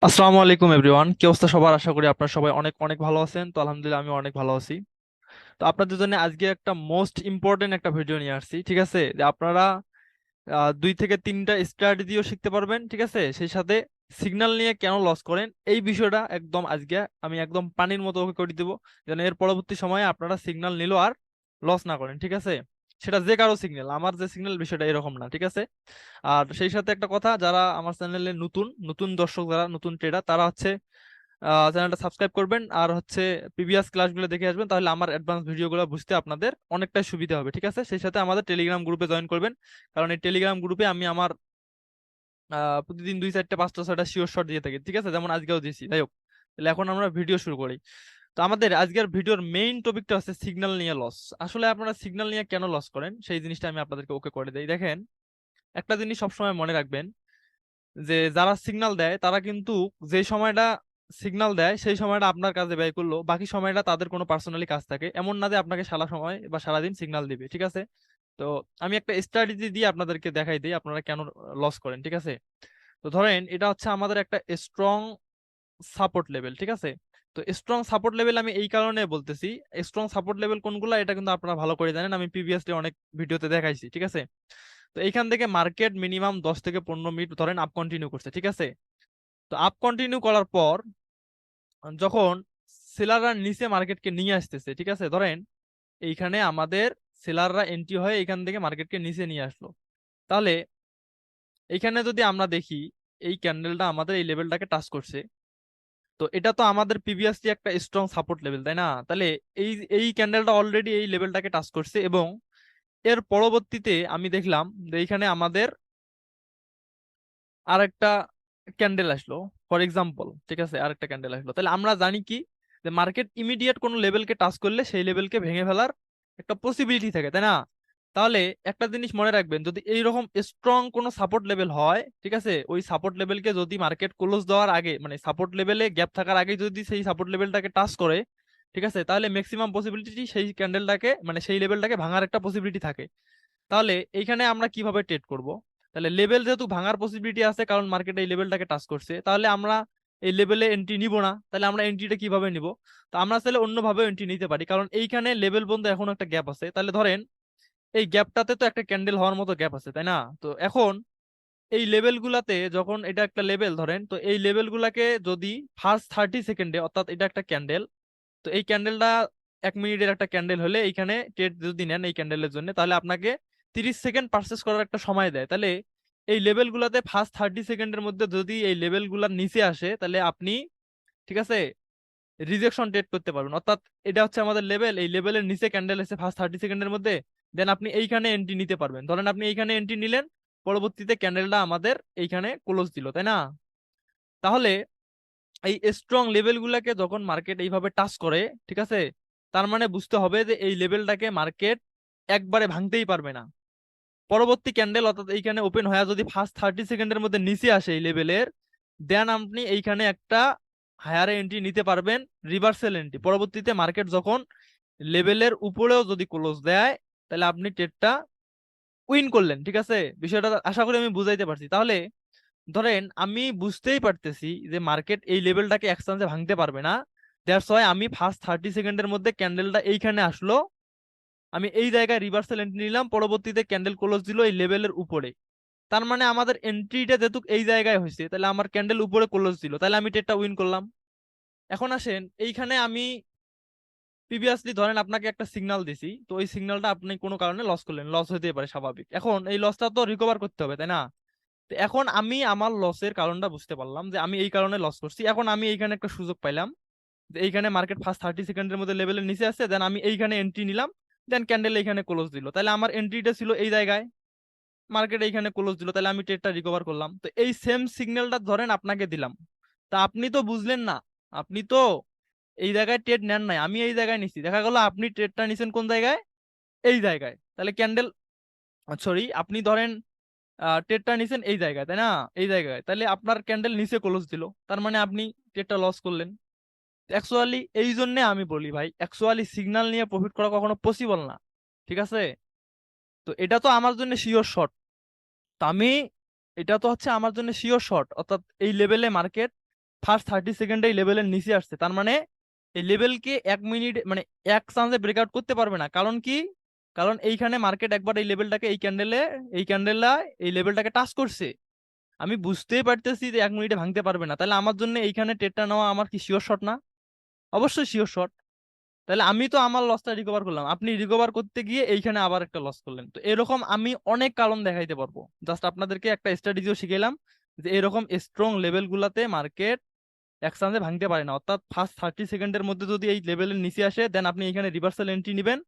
আসসালামু আলাইকুম এভরিওয়ান, কি অবস্থা সবার? আশা করি আপনারা সবাই অনেক অনেক ভালো আছেন। তো আলহামদুলিল্লাহ আমি অনেক ভালো আছি। তো আপনাদের জন্য আজকে একটা মোস্ট ইম্পর্টেন্ট একটা ভিডিও নিয়ে আসছি, ঠিক আছে? যে আপনারা 2 থেকে 3টা স্ট্র্যাটেজিও শিখতে পারবেন, ঠিক আছে? সেই সাথে সিগন্যাল নিয়ে কেন লস করেন এই বিষয়টা একদম আজকে আমি একদম পানির মতো ওকে করে দিব, যেন এর পরবর্তী সময়ে আপনারা সিগন্যাল নিলেও আর লস না করেন, ঠিক আছে? সেটা যে কারো সিগন্যাল, আমার যে সিগন্যাল বিষয়টা এরকম না, ঠিক আছে? আর সেই সাথে একটা কথা, যারা আমার চ্যানেলে নতুন নতুন দর্শক, যারা নতুন ট্রেডার, তারা হচ্ছে চ্যানেলটা সাবস্ক্রাইব করবেন আর হচ্ছে প্রিভিয়াস ক্লাসগুলো দেখে আসবেন, তাহলে আমার অ্যাডভান্স ভিডিওগুলো বুঝতে আপনাদের অনেকটাই সুবিধা হবে, ঠিক আছে? সেই সাথে আমাদের টেলিগ্রাম গ্রুপে জয়েন করবেন, কারণ এই টেলিগ্রাম গ্রুপে আমি আমার প্রতিদিন 2, 4, 5, 6টা শিওর শট দিয়ে থাকি, ঠিক আছে? যেমন আজকেও দিয়েছি। যাই হোক, তাহলে এখন আমরা ভিডিও শুরু করি। তো আমাদের আজকের ভিডিওর মেইন টপিকটা হচ্ছে সিগন্যাল নিয়ে লস। আসলে আপনারা সিগন্যাল নিয়ে কেন লস করেন সেই জিনিসটা আমি আপনাদেরকে ওকে করে দেই। দেখেন, একটা জিনিস সবসময় মনে রাখবেন, যে যারা সিগন্যাল দেয় তারা কিন্তু যে সময়টা সিগন্যাল দেয় সেই সময়টা আপনার কাজে ব্যয় করলো, বাকি সময়টা তাদের কোনো পার্সোনালি কাজ থাকে। এমন না যে আপনাকে সারা সময় বা সারাদিন সিগন্যাল দিবে, ঠিক আছে? তো আমি একটা স্ট্র্যাটেজি দিয়ে আপনাদেরকে দেখাই দিই আপনারা কেন লস করেন, ঠিক আছে? তো ধরেন এটা হচ্ছে আমাদের একটা স্ট্রং সাপোর্ট লেভেল, ঠিক আছে? তো স্ট্রং সাপোর্ট লেভেল আমি এই কারণে বলতেছি, স্ট্রং সাপোর্ট লেভেল কোনগুলা এটা কিন্তু আপনারা ভালো করে জানেন, আমি প্রিভিয়াসলি অনেক ভিডিওতে দেখাইছি, ঠিক আছে? তো এইখান থেকে মার্কেট মিনিমাম 10 থেকে 15 মিনিট ধরেন আপ কন্টিনিউ করছে, ঠিক আছে? তো আপ কন্টিনিউ করার পর যখন সেলাররা নিচে মার্কেটকে নিয়ে আসতেছে, ঠিক আছে? ধরেন এইখানে আমাদের সেলাররা এন্ট্রি হয়ে এখান থেকে মার্কেটকে নিচে নিয়ে আসলো, তাহলে এইখানে যদি আমরা দেখি এই ক্যান্ডেলটা আমাদের এই লেভেলটাকে টাচ করছে, তো এটা তো আমাদের প্রিভিয়াসলি একটা স্ট্রং সাপোর্ট লেভেল, তাই না? তাহলে এই এই ক্যান্ডেলটা অলরেডি এই লেভেলটাকে টাচ করছে, এবং এর পরবর্তীতে আমি দেখলাম যে এইখানে আমাদের আরেকটা ক্যান্ডেল আসলো, ফর এক্সাম্পল, ঠিক আছে? আরেকটা ক্যান্ডেল আসলো, তাহলে আমরা জানি কি, যে মার্কেট ইমিডিয়েট কোনো লেভেলকে টাচ করলে সেই লেভেলকে ভেঙে ফেলার একটা পসিবিলিটি থাকে, তাই না? তাহলে একটা জিনিস মনে রাখবেন, যদি এইরকম স্ট্রং কোনো সাপোর্ট লেভেল হয়, ঠিক আছে, ওই সাপোর্ট লেভেলকে যদি মার্কেট ক্লোজ দেওয়ার আগে, মানে সাপোর্ট লেভেলে গ্যাপ থাকার আগে যদি সেই সাপোর্ট লেভেলটাকে টাচ করে, ঠিক আছে, তাহলে ম্যাক্সিমাম পসিবিলিটি সেই ক্যান্ডেলটাকে, মানে সেই লেভেলটাকে ভাঙার একটা পসিবিলিটি থাকে। তাহলে এইখানে আমরা কিভাবে ট্রেড করব? তাহলে লেভেল যেহেতু ভাঙার পসিবিলিটি আছে, কারণ মার্কেটে এই লেভেলটাকে টাচ করছে, তাহলে আমরা এই লেভেলে এন্ট্রি নিব না। তাহলে আমরা এন্ট্রিটা কিভাবে নিব? তো আমরা চাইলে অন্যভাবে এন্ট্রি নিতে পারি, কারণ এইখানে লেভেল পর্যন্ত এখন একটা গ্যাপ আছে। তাহলে ধরেন এই গ্যাপটাতে তো একটা ক্যান্ডেল হওয়ার মতো গ্যাপ আছে, তাই না? তো এখন এই লেভেল গুলাতে, যখন এটা একটা লেভেল ধরেন, তো এই লেভেল গুলাকে যদি ফার্স্ট 30 সেকেন্ডে, অর্থাৎ এটা একটা ক্যান্ডেল, তো এই ক্যান্ডেলটা 1 মিনিটের একটা ক্যান্ডেল হলে এইখানে ট্রেড যদি নেন এই ক্যান্ডেলের জন্য, তাহলে আপনাকে 30 সেকেন্ড পারচেস করার একটা সময় দেয়। তাহলে এই লেভেল গুলাতে ফার্স্ট 30 সেকেন্ডের মধ্যে যদি এই লেভেল গুলার নিচে আসে, তাহলে আপনি, ঠিক আছে, রিজেকশন ট্রেড করতে পারবেন। অর্থাৎ এটা হচ্ছে আমাদের লেভেল, এই লেভেলের নিচে ক্যান্ডেল এসে ফার্স্ট 30 সেকেন্ডের মধ্যে, দেন আপনি এইখানে এন্ট্রি নিতে পারবেন। ধরেন আপনি এইখানে এন্ট্রি নিলেন, পরবর্তীতে ক্যান্ডেলটা আমাদের এইখানে ক্লোজ দিল, তাই না? তাহলে এই স্ট্রং লেভেল গুলাকে যখন মার্কেট এইভাবে টাচ করে, ঠিক আছে, তার মানে বুঝতে হবে যে এই লেভেলটাকে মার্কেট একবারে ভাঙতেই পারবে না। পরবর্তী ক্যান্ডেল অর্থাৎ এইখানে ওপেন হয়ে যদি ফার্স্ট 30 সেকেন্ডের মধ্যে নিচে আসে এই লেভেলের, দেন আপনি এইখানে একটা হায়ার এন্ট্রি নিতে পারবেন, রিভার্সাল এন্ট্রি। পরবর্তীতে মার্কেট যখন লেভেলের উপরেও যদি ক্লোজ দেয়, তাহলে আপনি ট্রেডটা উইন করলেন, ঠিক আছে? বিষয়টা আশা করি আমি বুঝাইতে পারছি। তাহলে ধরেন আমি বুঝতেই পারতেছি যে মার্কেট এই লেভেলটাকে একসাথে ভাঙতে পারবে না, দ্যাটস ওয়াই আমি ফার্স্ট 30 সেকেন্ডের মধ্যে ক্যান্ডেলটা এইখানে আসলো, আমি এই জায়গায় রিভার্সাল এন্ট্রি নিলাম, পরবর্তীতে ক্যান্ডেল ক্লোজ দিল এই লেভেলের উপরে। তার মানে আমাদের এন্ট্রিটা যেহেতু এই জায়গায় হয়েছে, তাহলে আমার ক্যান্ডেল উপরে ক্লোজ দিল, তাহলে আমি ট্রেডটা উইন করলাম। এখন আসেন, এইখানে আমি প্রিভিয়াসলি ধরেন আপনাকে একটা সিগন্যাল দিছি, তো ওই সিগন্যালটা আপনি কোনো কারণে লস করলেন, লস হতে পারে, স্বাভাবিক। এখন এই লসটা তো রিকভার করতে হবে, তাই না? তো এখন আমি আমার লসের কারণটা বুঝতে পারলাম যে আমি এই কারণে লস করছি। এখন আমি এইখানে একটা সুযোগ পাইলাম যে এইখানে মার্কেট ফার্স্ট 30 সেকেন্ডের মধ্যে লেভেলের নিচে আসছে, দেন আমি এইখানে এন্ট্রি নিলাম, দেন ক্যান্ডেল এইখানে ক্লোজ দিল, তাহলে আমার এন্ট্রিটা ছিল এই জায়গায়, মার্কেট এইখানে ক্লোজ দিল, তাহলে আমি ট্রেডটা রিকভার করলাম। তো এই সেম সিগন্যালটা ধরেন আপনাকে দিলাম, তা আপনি তো বুঝলেন না, আপনি তো এই জায়গায় ট্রেড নেন নাই, আমি এই জায়গায় নিছি, দেখা গেল আপনি ট্রেডটা নিছেন কোন জায়গায়, এই জায়গায়। তাহলে ক্যান্ডেল, সরি, আপনি ধরেন ট্রেডটা নিছেন এই জায়গায়, তাই না? এই জায়গায়, তাহলে আপনার ক্যান্ডেল নিচে ক্লোজ দিল, তার মানে আপনি ট্রেডটা লস করলেন। অ্যাকচুয়ালি এই জন্য আমি বলি ভাই, অ্যাকচুয়ালি সিগন্যাল নিয়ে প্রফিট করা কখনো পসিবল না, ঠিক আছে? তো এটা তো আমার জন্য শিওর শট। তো আমি, এটা তো হচ্ছে আমার জন্য শিওর শট, অর্থাৎ এই লেভেলে মার্কেট ফার্স্ট 30 সেকেন্ডে এই লেভেলের নিচে আসছে, তার মানে এই লেভেলকে 1 মিনিট মানে এক চান্সে ব্রেকআউট করতে পারবে না। কারণ কি? কারণ এইখানে মার্কেট একবার এই লেভেলটাকে এই ক্যান্ডেলটা এই লেভেলটাকে টাচ করছে। আমি বুঝতেই পারতেছি যে 1 মিনিটে ভাঙতে পারবে না, তাহলে আমার জন্য এইখানে ট্রেডটা নেওয়া আমার কি শিওর শট না? অবশ্যই শিওর শট। তাহলে আমি তো আমার লসটা রিকভার করলাম, আপনি রিকভার করতে গিয়ে এইখানে আবার একটা লস করলেন। তো এরকম আমি অনেক কারণ দেখাইতে পারবো, জাস্ট আপনাদেরকে একটা স্ট্র্যাটেজিও শিখাইলাম যে এরকম স্ট্রং লেভেল গুলাতে মার্কেট এক চান্সে ভাঙতে পারে না। অর্থাৎ ফার্স্ট 30 সেকেন্ডের মধ্যে যদি এই লেভেলের নিচে আসে, দেন আপনি এখানে রিভার্সাল এন্ট্রি নেবেন,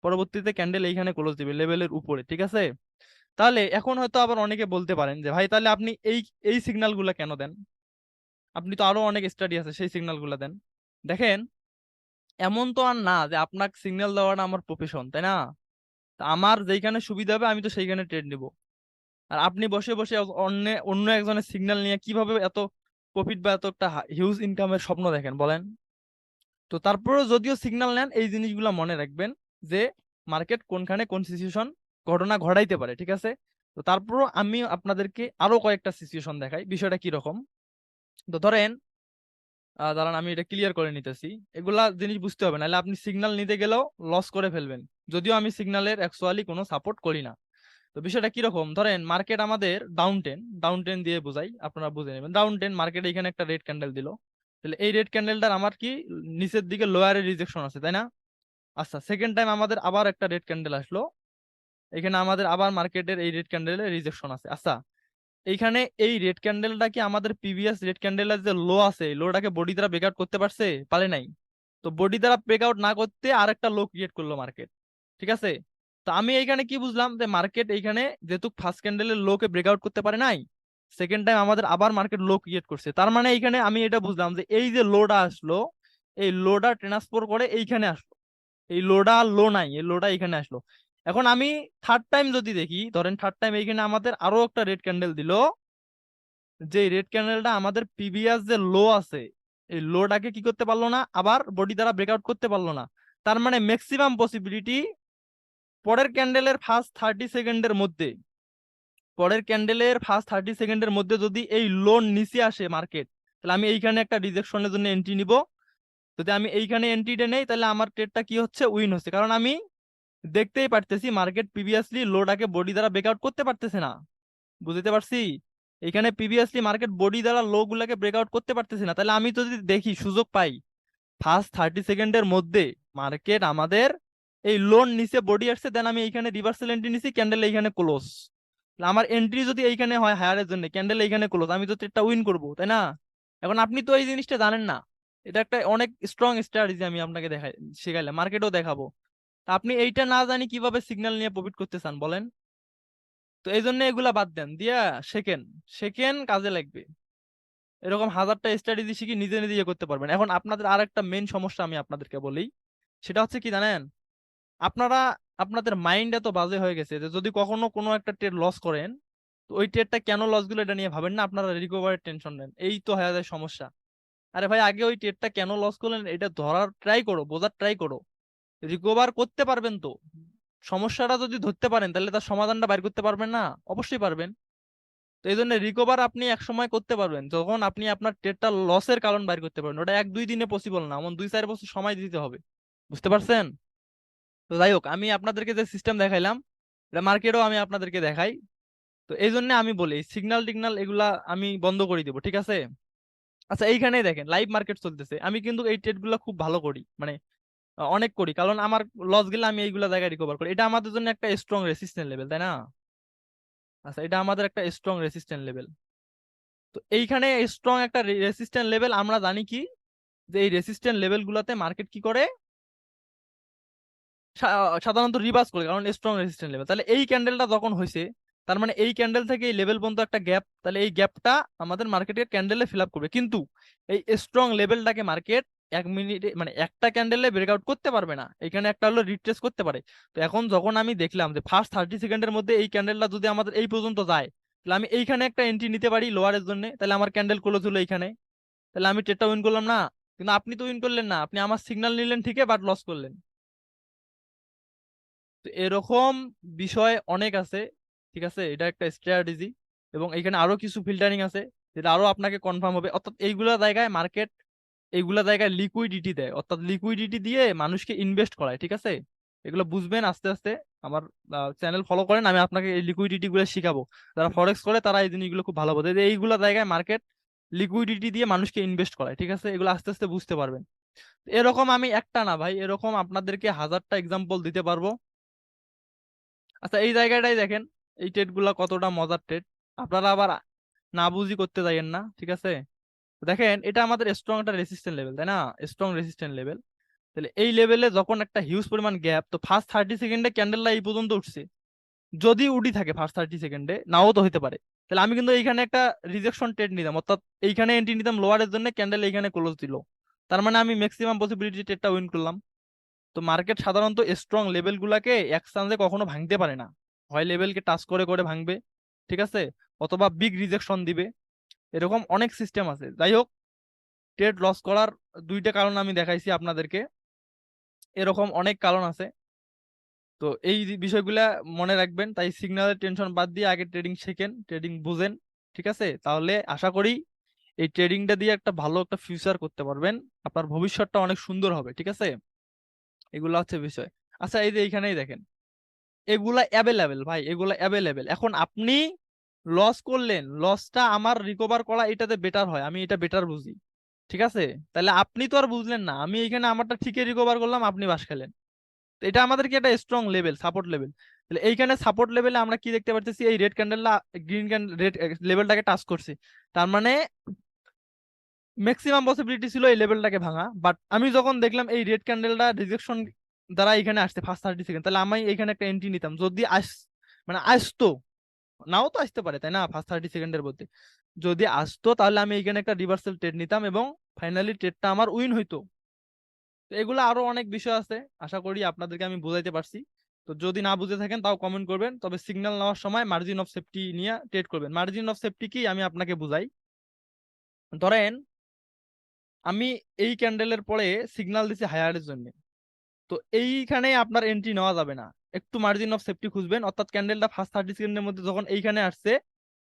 পরবর্তীতে ক্যান্ডেল এইখানে ক্লোজ দিবে লেভেলের উপরে, ঠিক আছে? তাহলে এখন হয়তো আবার অনেকে বলতে পারেন যে ভাই তাহলে আপনি এই এই সিগন্যাল গুলা কেন দেন? আপনি তো আরো অনেক স্টাডি আছে, সেই সিগন্যাল গুলা দেন। দেখেন, এমন তো আর না যে আপনাকে সিগন্যাল দেওয়াটা আমার প্রফেশন, তাই না? তা আমার যেইখানে সুবিধা হবে আমি তো সেইখানে ট্রেড নিব। আর আপনি বসে বসে অন্য অন্য একজনের সিগন্যাল নিয়ে কিভাবে এত প্রফিট বা এত একটা হিউজ ইনকামের স্বপ্ন দেখেন বলেন? তো তারপরেও যদিও সিগন্যাল নেন, এই জিনিসগুলো মনে রাখবেন যে মার্কেট কোনখানে কোন সিচুয়েশন ঘটনা ঘটাইতে পারে, ঠিক আছে? তো তারপরও আমি আপনাদেরকে আরো কয়েকটা সিচুয়েশন দেখাই, বিষয়টা কি রকম। তো ধরেন, দাঁড়ান আমি এটা ক্লিয়ার করে নিতেছি। এগুলা জিনিস বুঝতে হবে, নাহলে আপনি সিগন্যাল নিতে গেলেও লস করে ফেলবেন, যদিও আমি সিগন্যালের অ্যাকচুয়ালি কোনো সাপোর্ট করি না। তো বিষয়টা কিরকম, ধরেন মার্কেট আমাদের ডাউন টেন দিয়ে বোঝাই, আপনারা বুঝে নেবেন। ডাউন টেন মার্কেট এখানে একটা রেড ক্যান্ডেল দিল, তাহলে এই রেড ক্যান্ডেলটার আমার কি নিচের দিকে লোয়ারে রিজেকশন আছে, তাই না? আচ্ছা, সেকেন্ড টাইম আমাদের আবার একটা রেড ক্যান্ডেল আসলো, এখানে আমাদের আবার মার্কেটের এই রেড ক্যান্ডেলের রিজেকশন আছে। আচ্ছা, এইখানে এই রেড ক্যান্ডেলটা কি আমাদের প্রিভিয়াস রেড ক্যান্ডেলের যে লো আছে, লোটাকে বডি দ্বারা ব্রেকআউট করতে পারছে? পারে নাই। তো বডি দ্বারা ব্রেকআউট না করতে আর একটা লো ক্রিয়েট করলো মার্কেট, ঠিক আছে? তো আমি এইখানে কি বুঝলাম, যে মার্কেট এইখানে যেহেতু ফার্স্ট ক্যান্ডেলের লো কে ব্রেকআউট করতে পারে নাই, সেকেন্ড টাইম আমাদের আবার মার্কেট লো ক্রিয়েট করছে। তার মানে এইখানে আমি এটা বুঝলাম যে এই যে লোটা আসলো, এই লোটা ট্রান্সফার করে এইখানে আসলো, এই লোডা আর লো নাই, এই লোডা এখানে আসলো। এখন আমি থার্ড টাইম যদি দেখি, ধরেন থার্ড টাইম এইখানে আমাদের আরো একটা রেড ক্যান্ডেল দিল, যে রেড ক্যান্ডেলটা আমাদের প্রিভিয়াস যে লো আছে, এই লোটাকে কি করতে পারলো না, আবার বডি দ্বারা ব্রেকআউট করতে পারলো না। তার মানে ম্যাক্সিমাম পসিবিলিটি পরের ক্যান্ডেলের ফার্স্ট 30 সেকেন্ডের মধ্যে, যদি এই লোন নিচে আসে মার্কেট, তাহলে আমি এইখানে একটা রিজেকশনের জন্য এন্ট্রি নিব। যদি আমি এইখানে এন্ট্রিটা নেই, তাহলে আমার ট্রেডটা কি হচ্ছে, উইন হচ্ছে, কারণ আমি দেখতেই পারতেছি মার্কেট প্রিভিয়াসলি লোটাকে বডি দ্বারা ব্রেকআউট করতে পারতেছে না। বুঝতে পারছি? এখানে প্রিভিয়াসলি মার্কেট বডি দ্বারা লো গুলাকে ব্রেকআউট করতে পারতেছে না, তাহলে আমি তো যদি দেখি সুযোগ পাই ফার্স্ট 30 সেকেন্ডের মধ্যে মার্কেট আমাদের এই লোন নিচে বডি আসছে, দেন আমি এইখানে রিভার্সাল এন্ট্রি নিছি, ক্যান্ডেল এইখানে ক্লোজ। আমার এন্ট্রি যদি এইখানে হয় হায়ারের জন্য, ক্যান্ডেল এইখানে ক্লোজ, আমি তো ট্রেডটা উইন করবো, তাই না? এখন আপনি তো এই জিনিসটা জানেন না, এটা একটা অনেক স্ট্রং স্ট্র্যাটেজি আমি আপনাকে দেখাই, শেখাইলাম, মার্কেটও দেখাবো। তা আপনি এইটা না জানি কিভাবে সিগন্যাল নিয়ে প্রফিট করতে চান বলেন? তো এই জন্য এগুলা বাদ দেন দিয়া শেখেন, শেখেন, কাজে লাগবে। এরকম হাজারটা স্ট্র্যাটেজি শিখে নিজে নিজে ইয়ে করতে পারবেন। এখন আপনাদের আর একটা মেন সমস্যা আমি আপনাদেরকে বলি, সেটা হচ্ছে কি জানেন? আপনারা আপনাদের মাইন্ড এত বাজে হয়ে গেছে যে যদি কখনো কোনো একটা ট্রেড লস করেন, তো ওই ট্রেডটা কেন লস গুলো এটা নিয়ে ভাবেন না, আপনারা রিকভারের টেনশন নেন, এই তো হয়ে যায় সমস্যা। আরে ভাই, আগে ওই ট্রেডটা কেন লস করলেন এটা ধরার ট্রাই করো, বোঝার ট্রাই করো, রিকভার করতে পারবেন তো। সমস্যাটা যদি ধরতে পারেন, তাহলে তার সমাধানটা বাইর করতে পারবেন না? অবশ্যই পারবেন। তো এই জন্য রিকভার আপনি এক সময় করতে পারবেন যখন আপনি আপনার ট্রেডটা লসের কারণ বাইর করতে পারবেন। ওটা 1-2 দিনে পসিবল না, এমন 2-4 বছর সময় দিতে হবে। বুঝতে পারছেন? তো যাই হোক, আমি আপনাদেরকে যে সিস্টেম দেখাইলাম, এটা মার্কেটও আমি আপনাদেরকে দেখাই। তো এই জন্য আমি বলি সিগন্যাল টিগনাল এগুলা আমি বন্ধ করে দিব, ঠিক আছে? আচ্ছা, এইখানেই দেখেন লাইভ মার্কেট চলতেছে, আমি কিন্তু এই ট্রেড গুলা খুব ভালো করি, মানে অনেক করি, কারণ আমার লস গেলে আমি এইগুলা জায়গায় রিকভার করি। এটা আমাদের জন্য একটা স্ট্রং রেসিস্ট্যান্ট লেভেল, তাই না? আচ্ছা, এটা আমাদের একটা স্ট্রং রেসিস্ট্যান্ট লেভেল। তো এইখানে স্ট্রং একটা রেসিস্ট্যান্ট লেভেল, আমরা জানি কি যে এই রেসিস্ট্যান্ট লেভেল গুলাতে মার্কেট কি করে, সাধারণত রিভার্স করে, কারণ স্ট্রং রেসিস্ট্যান্ট লেভেল। তাহলে এই ক্যান্ডেলটা যখন হয়েছে, তার মানে এই ক্যান্ডেল থেকে এই লেভেল পর্যন্ত একটা গ্যাপ, তাহলে এই গ্যাপটা আমাদের মার্কেটের ক্যান্ডেলে ফিল আপ করবে। কিন্তু এই স্ট্রং লেভেলটাকে মার্কেট 1 মিনিটে মানে একটা ক্যান্ডেলে ব্রেকআউট করতে পারবে না, এখানে একটা হলো রিট্রেস করতে পারে। তো এখন যখন আমি দেখলাম যে ফার্স্ট 30 সেকেন্ডের মধ্যে এই ক্যান্ডেলটা যদি আমাদের এই পর্যন্ত যায়, তাহলে আমি এইখানে একটা এন্ট্রি নিতে পারি লোয়ারের জন্য, তাহলে আমার ক্যান্ডেল ক্লোজ হলো এইখানে, তাহলে আমি ট্রেডটা উইন করলাম না? কিন্তু আপনি তো উইন করলেন না, আপনি আমার সিগন্যাল নিলেন ঠিকই, বাট লস করলেন। তো এরকম বিষয় অনেক আছে, ঠিক আছে? এটা একটা স্ট্র্যাটেজি, এবং এখানে আরো কিছু ফিল্টারিং আছে। যেটা আরো আপনাকে কনফার্ম হবে। অর্থাৎ এইগুলা জায়গায় মার্কেট এইগুলা জায়গায় লিকুইডিটি দেয়, অর্থাৎ লিকুইডিটি দিয়ে মানুষকে ইনভেস্ট করায়, ঠিক আছে? এগুলো বুঝবেন আস্তে আস্তে। আমার চ্যানেল ফলো করেন, আমি আপনাকে এই লিকুইডিটি গুলো শিখাবো। যারা ফরেক্স করে তারা এই জিনিসগুলো খুব ভালো বোঝে যে এইগুলা জায়গায় মার্কেট লিকুইডিটি দিয়ে মানুষকে ইনভেস্ট করায়, ঠিক আছে? এগুলো আস্তে আস্তে বুঝতে পারবেন। এরকম আমি একটা না ভাই, এরকম আপনাদেরকে হাজারটা এক্সাম্পল দিতে পারবো। আচ্ছা এই জায়গাটাই দেখেন, এই ট্রেড গুলা কতটা মজার ট্রেড। আপনারা আবার না বুঝি করতে যাইয়েন না, ঠিক আছে? দেখেন এটা আমাদের স্ট্রং একটা রেসিস্ট্যান্ট লেভেল, তাই না? Strong resistant level. তাহলে এই লেভেলে যখন একটা হিউজ পরিমাণ গ্যাপ, তো ফার্স্ট 30 সেকেন্ডে ক্যান্ডেলটা এই পর্যন্ত উঠছে, যদি উঠি থাকে ফার্স্ট 30 সেকেন্ডে, নাও তো হতে পারে। তাহলে আমি কিন্তু এইখানে একটা রিজেকশন ট্রেড নিতাম, অর্থাৎ এইখানে এন্ট্রি নিতাম লোয়ারের জন্য, ক্যান্ডেল এইখানে ক্লোজ দিল, তার মানে আমি ম্যাক্সিমাম পসিবিলিটি ট্রেডটা উইন করলাম। তো মার্কেট সাধারণত স্ট্রং লেভেল গুলাকে এক চান্সে কখনো ভাঙতে পারে না, হয় লেভেলকে টাচ করে করে ভাঙবে, ঠিক আছে, অথবা বিগ রিজেকশন দিবে। এরকম অনেক সিস্টেম আছে। যাই হোক, ট্রেড লস করার দুইটা কারণ আমি দেখাইছি আপনাদেরকে, এরকম অনেক কারণ আছে। তো এই বিষয়গুলা মনে রাখবেন। তাই সিগন্যালের টেনশন বাদ দিয়ে আগে ট্রেডিং শেখেন, ট্রেডিং বুঝেন, ঠিক আছে? তাহলে আশা করি এই ট্রেডিংটা দিয়ে একটা ভালো একটা ফিউচার করতে পারবেন, আপনার ভবিষ্যৎটা অনেক সুন্দর হবে, ঠিক আছে? এগুলা হচ্ছে বিষয়। আচ্ছা এই যে এইখানেই দেখেন, এগুলা অ্যাভেলেবেল ভাই, এগুলা অ্যাভেলেবেল। এখন আপনি লস করলেন, লসটা আমার রিকভার করা এটাতে বেটার হয়, আমি এটা বেটার বুঝি, ঠিক আছে? তাহলে আপনি তো আর বুঝলেন না, আমি এখানে আমারটা ঠিকই রিকভার করলাম, আপনি বাস খেলেন। তো এটা আমাদের কি একটা স্ট্রং লেভেল, সাপোর্ট লেভেল। তাহলে এইখানে সাপোর্ট লেভেলে আমরা কি দেখতে পাচ্ছি, এই রেড ক্যান্ডেলটা গ্রিন ক্যান্ডেল রেড লেভেলটাকে টাচ করছে, তার মানে ম্যাক্সিমাম পসিবিলিটি ছিল এই লেভেলটাকে ভাঙা। বাট আমি যখন দেখলাম এই রেড ক্যান্ডেলটা রিজেকশন দ্বারা এখানে আসছে ফার্স্ট 30 সেকেন্ড, তাহলে আমি এখানে একটা এন্ট্রি নিতাম, যদি মানে আসতো, নাও তো আসতে পারে, তাই না? ফার্স্ট 30 সেকেন্ডের মধ্যে যদি আসতো, তাহলে আমি এখানে একটা রিভার্সাল ট্রেড নিতাম এবং ফাইনালি ট্রেডটা আমার উইন হইতো। তো এগুলো আরো অনেক বিষয় আছে, আশা করি আপনাদেরকে আমি বুঝাইতে পারছি। তো যদি না বুঝে থাকেন তাও কমেন্ট করবেন। তবে সিগন্যাল নেওয়ার সময় মার্জিন অফ সেফটি নিয়ে ট্রেড করবেন। মার্জিন অফ সেফটি কি আমি আপনাকে বুঝাই। ধরেন আমি এই ক্যান্ডেলের পরে সিগন্যাল দিছি হায়ারের জন্য, তো এইখানে আপনার এন্ট্রি নেওয়া যাবে না, একটু মার্জিন অফ সেফটি খুঁজবেন। অর্থাৎ ক্যান্ডেলটা ফার্স্ট 30 সেকেন্ডের মধ্যে যখন এইখানে আসছে,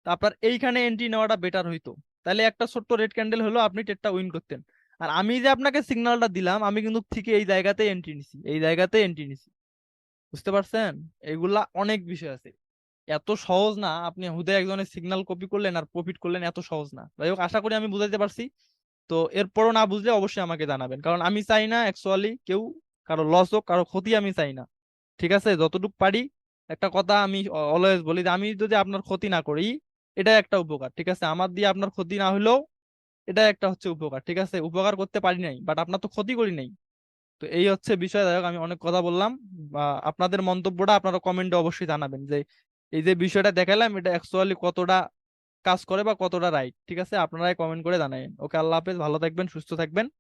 তা আপনার এইখানে এন্ট্রি নেওয়াটা বেটার হইতো। তাহলে একটা ছোট্ট রেড ক্যান্ডেল হলো, আপনি ট্রেডটা উইন করতেন। আর আমি যে আপনাকে সিগন্যালটা দিলাম, আমি কিন্তু ঠিক এই জায়গাতে এন্ট্রি নিছি, এই জায়গাতে এন্ট্রি নিছি, বুঝতে পারছেন? এগুলা অনেক বিষয় আছে, এত সহজ না। আপনি হুদে একজনের সিগন্যাল কপি করলেন আর প্রফিট করলেন, এত সহজ না। যাই হোক, আশা করি আমি বুঝাইতে পারছি। তো এরপরও না বুঝলে অবশ্যই আমাকে জানাবেন, কারণ আমি চাই না অ্যাকচুয়ালি কেউ কারো লস হোক, কারো ক্ষতি আমি চাই না, ঠিক আছে? যতটুকু পারি, একটা কথা আমি অলওয়েজ বলি যে আমি যদি আপনার ক্ষতি না করি, এটা একটা উপকার, ঠিক আছে? আমার দিয়ে আপনার ক্ষতি না হলেও এটা একটা হচ্ছে উপকার, ঠিক আছে? উপকার করতে পারি নাই, বাট আপনার তো ক্ষতি করি নাই। তো এই হচ্ছে বিষয়। যাই হোক, আমি অনেক কথা বললাম। বা আপনাদের মন্তব্যটা আপনারা কমেন্টে অবশ্যই জানাবেন যে এই যে বিষয়টা দেখালাম এটা অ্যাকচুয়ালি কতটা কাজ করে বা কতটা রাইট, ঠিক আছে? আপনারাই কমেন্ট করে জানাবেন। ওকে, আল্লাহ হাফেজ, ভালো থাকবেন, সুস্থ থাকবেন।